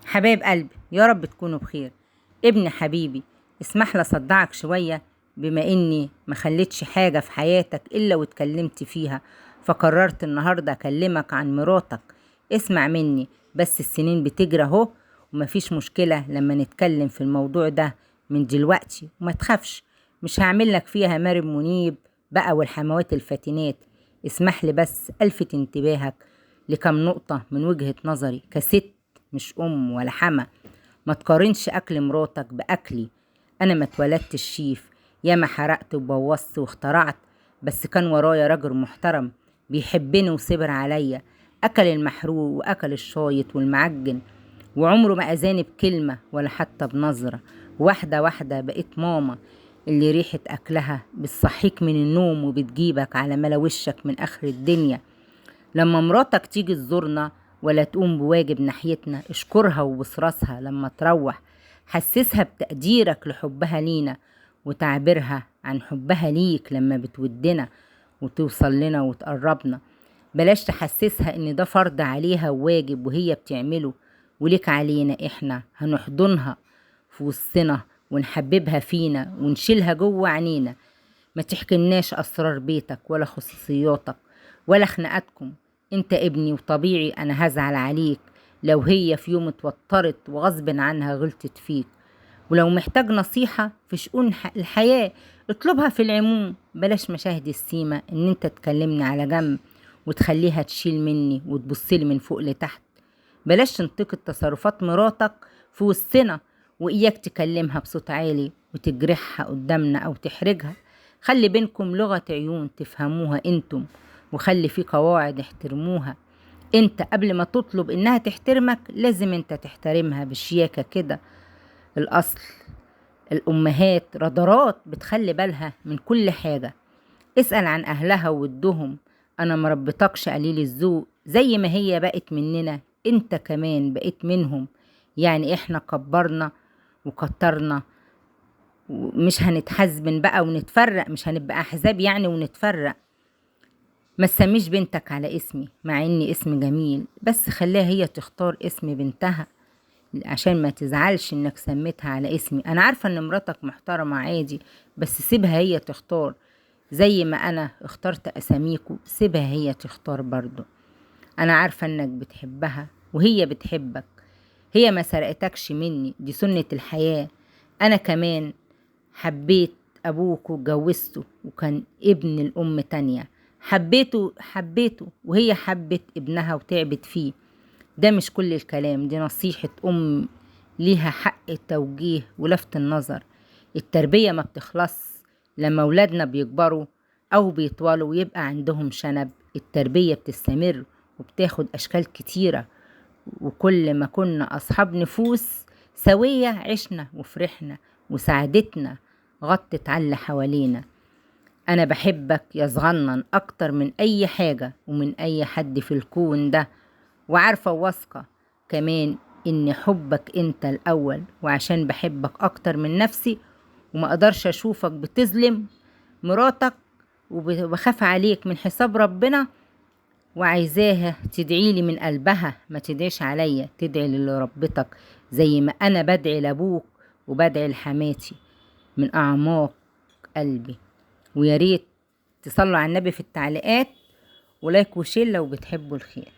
حبايب قلبي، يا رب تكونوا بخير. ابن حبيبي، اسمح لي اصدعك شوية، بما اني ما خليتش حاجة في حياتك الا واتكلمت فيها، فقررت النهاردة اكلمك عن مراتك. اسمع مني، بس السنين بتجري اهو، ومفيش مشكلة لما نتكلم في الموضوع ده من دلوقتي، وما تخافش، مش هعمل لك فيها مريم منيب بقى والحموات الفاتنات. اسمح لي بس الفت انتباهك لكم نقطة من وجهة نظري كست، مش ام ولا حما. ما تقارنش اكل مراتك باكلي. انا ما اتولدتش شيف، ياما حرقت وبوظت واخترعت، بس كان ورايا راجل محترم بيحبني وصبر عليا. اكل المحروق واكل الشايط والمعجن، وعمره ما اذاني بكلمة ولا حتى بنظرة. واحدة واحدة بقيت ماما، اللي ريحة اكلها بتصحيك من النوم وبتجيبك على ملا وشك من اخر الدنيا. لما مراتك تيجي تزورنا ولا تقوم بواجب ناحيتنا، اشكرها وبوس راسها لما تروح. حسسها بتقديرك لحبها لينا، وتعبيرها عن حبها ليك لما بتودنا وتوصل لنا وتقربنا. بلاش تحسسها ان ده فرض عليها وواجب وهي بتعمله، وليك علينا احنا هنحضنها في وسطنا ونحببها فينا ونشيلها جوه عينينا. ما تحكيلناش اسرار بيتك ولا خصوصياتك ولا خناقاتكم. انت ابني وطبيعي انا هزعل عليك لو هي في يوم اتوترت وغصب عنها غلطت فيك. ولو محتاج نصيحة في شؤون الحياة اطلبها في العموم. بلاش مشاهد السيمة ان انت تكلمني على جنب وتخليها تشيل مني وتبصلي من فوق لتحت. بلاش تنتقد تصرفات مراتك في وسطنا، وإياك تكلمها بصوت عالي وتجرحها قدامنا أو تحرجها. خلي بينكم لغة عيون تفهموها انتم، وخلي في قواعد احترموها. انت قبل ما تطلب انها تحترمك لازم انت تحترمها بشياكة كده. الأصل الأمهات رادارات بتخلي بالها من كل حاجة. اسأل عن أهلها وودهم. أنا مربطكش قليل الذوق، زي ما هي بقت مننا انت كمان بقيت منهم. يعني احنا كبرنا وكترنا، ومش هنتحزبن بقى ونتفرق، مش هنبقى أحزاب يعني ونتفرق. ما تسميش بنتك على اسمي مع اني اسم جميل، بس خليها هي تختار اسم بنتها عشان ما تزعلش انك سميتها على اسمي. انا عارفة ان مراتك محترمة عادي، بس سيبها هي تختار. زي ما انا اخترت اساميكو سيبها هي تختار برضو. انا عارفة انك بتحبها وهي بتحبك. هي ما سرقتكش مني، دي سنة الحياة. انا كمان حبيت ابوك واتجوزته وكان ابن الام تانية. حبيته وهي حبت ابنها وتعبت فيه. ده مش كل الكلام، دي نصيحة ام ليها حق التوجيه ولفت النظر. التربية ما بتخلص لما ولادنا بيكبروا او بيطولوا ويبقى عندهم شنب. التربية بتستمر وبتاخد اشكال كتيرة، وكل ما كنا أصحاب نفوس سوية عشنا وفرحنا وسعادتنا غطت على اللي حوالينا. أنا بحبك يا صغنن أكتر من أي حاجة ومن أي حد في الكون ده، وعارفة وواثقة كمان إن حبك أنت الأول. وعشان بحبك أكتر من نفسي وما أقدرش أشوفك بتظلم مراتك وبخاف عليك من حساب ربنا، وعايزاها تدعيلي من قلبها، ما تدعيش عليا، تدعي لربتك زي ما انا بدعي لابوك وبدعي لحماتي من اعماق قلبي. ويا ريت تصلوا على النبي في التعليقات، ولايك وشير لو بتحبوا الخير.